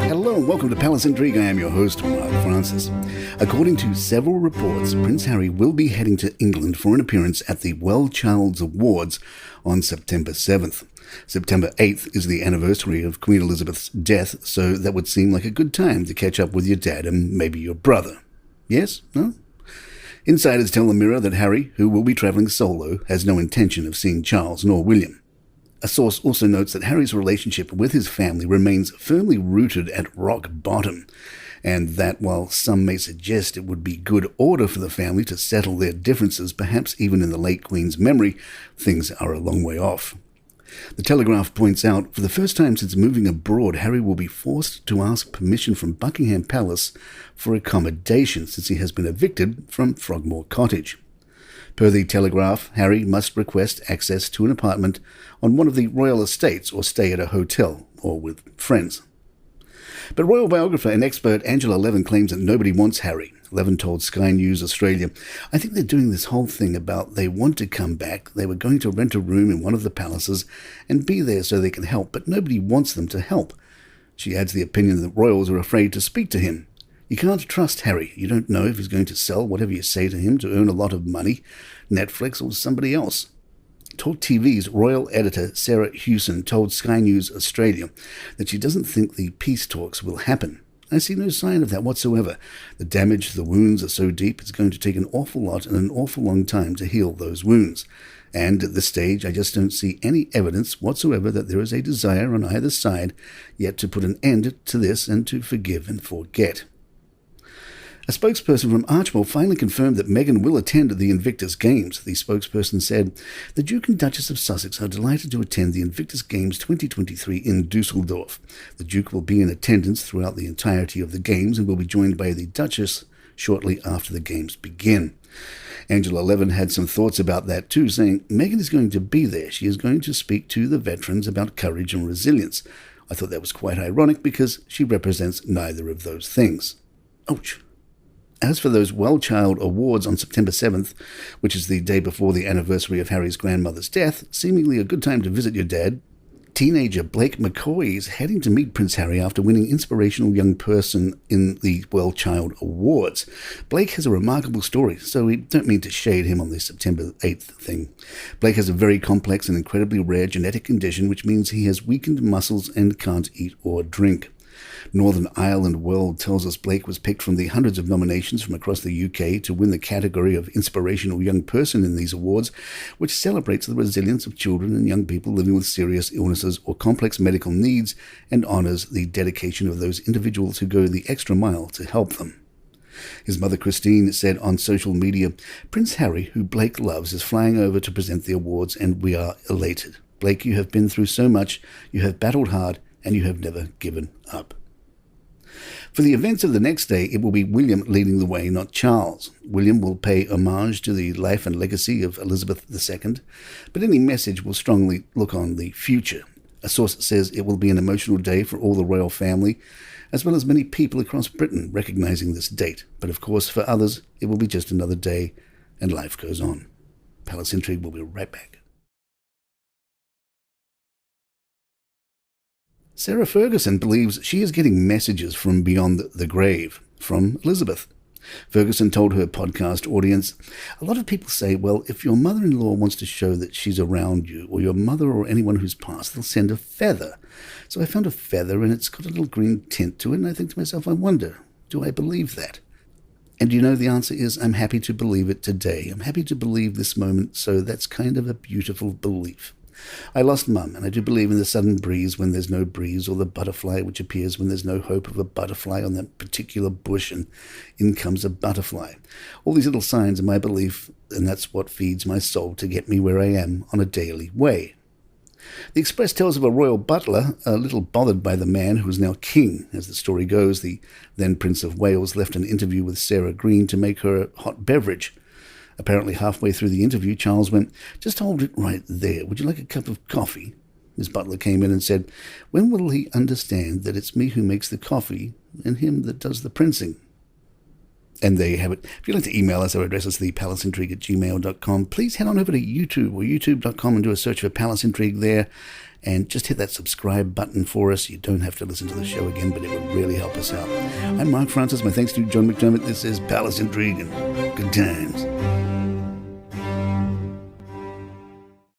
Hello and welcome to Palace Intrigue. I am your host, Mark Francis. According to several reports, Prince Harry will be heading to England for an appearance at the Well Child's Awards on September 7th. September 8th is the anniversary of Queen Elizabeth's death, so that would seem like a good time to catch up with your dad and maybe your brother. Yes? No? Insiders tell the Mirror that Harry, who will be travelling solo, has no intention of seeing Charles nor William. A source also notes that Harry's relationship with his family remains firmly rooted at rock bottom, and that while some may suggest it would be good order for the family to settle their differences, perhaps even in the late Queen's memory, things are a long way off. The Telegraph points out, for the first time since moving abroad, Harry will be forced to ask permission from Buckingham Palace for accommodation since he has been evicted from Frogmore Cottage. Per the Telegraph, Harry must request access to an apartment on one of the royal estates or stay at a hotel or with friends. But royal biographer and expert Angela Levin claims that nobody wants Harry. Levin told Sky News Australia, "I think they're doing this whole thing about they want to come back. They were going to rent a room in one of the palaces and be there so they can help, but nobody wants them to help." She adds the opinion that royals are afraid to speak to him. "You can't trust Harry. You don't know if he's going to sell whatever you say to him to earn a lot of money, Netflix or somebody else." Talk TV's royal editor Sarah Hewson told Sky News Australia that she doesn't think the peace talks will happen. "I see no sign of that whatsoever. The damage, the wounds are so deep, it's going to take an awful lot and an awful long time to heal those wounds. And at this stage, I just don't see any evidence whatsoever that there is a desire on either side yet to put an end to this and to forgive and forget." A spokesperson from Archbold finally confirmed that Meghan will attend the Invictus Games. The spokesperson said, "The Duke and Duchess of Sussex are delighted to attend the Invictus Games 2023 in Dusseldorf. The Duke will be in attendance throughout the entirety of the Games and will be joined by the Duchess shortly after the Games begin." Angela Levin had some thoughts about that too, saying, "Meghan is going to be there. She is going to speak to the veterans about courage and resilience. I thought that was quite ironic because she represents neither of those things." Ouch. As for those Well Child Awards on September 7th, which is the day before the anniversary of Harry's grandmother's death, seemingly a good time to visit your dad, teenager Blake McCoy is heading to meet Prince Harry after winning Inspirational Young Person in the Well Child Awards. Blake has a remarkable story, so we don't mean to shade him on the September 8th thing. Blake has a very complex and incredibly rare genetic condition, which means he has weakened muscles and can't eat or drink. Northern Ireland World tells us Blake was picked from the hundreds of nominations from across the UK to win the category of Inspirational Young Person in these awards, which celebrates the resilience of children and young people living with serious illnesses or complex medical needs and honours the dedication of those individuals who go the extra mile to help them. His mother Christine said on social media, "Prince Harry, who Blake loves, is flying over to present the awards and we are elated. Blake, you have been through so much, you have battled hard, and you have never given up." For the events of the next day, it will be William leading the way, not Charles. William will pay homage to the life and legacy of Elizabeth II, but any message will strongly look on the future. A source says it will be an emotional day for all the royal family, as well as many people across Britain recognising this date. But of course, for others, it will be just another day, and life goes on. Palace Intrigue will be right back. Sarah Ferguson believes she is getting messages from beyond the grave, from Elizabeth. Ferguson told her podcast audience, "A lot of people say, well, if your mother-in-law wants to show that she's around you, or your mother or anyone who's passed, they'll send a feather. So I found a feather and it's got a little green tint to it, and I think to myself, I wonder, do I believe that?" And you know, the answer is, I'm happy to believe it today. I'm happy to believe this moment, so that's kind of a beautiful belief. I lost Mum, and I do believe in the sudden breeze when there's no breeze, or the butterfly which appears when there's no hope of a butterfly on that particular bush, and in comes a butterfly. All these little signs are my belief, and that's what feeds my soul to get me where I am on a daily way. The Express tells of a royal butler, a little bothered by the man who is now king. As the story goes, the then Prince of Wales left an interview with Sarah Green to make her a hot beverage. Apparently halfway through the interview, Charles went, "Just hold it right there. Would you like a cup of coffee?" His butler came in and said, "When will he understand that it's me who makes the coffee and him that does the princing?" And there you have it. If you'd like to email us, our address is thepalaceintrigue@gmail.com. Please head on over to YouTube or youtube.com and do a search for Palace Intrigue there. And just hit that subscribe button for us. You don't have to listen to the show again, but it would really help us out. I'm Mark Francis. My thanks to John McDermott. This is Palace Intrigue, and good times.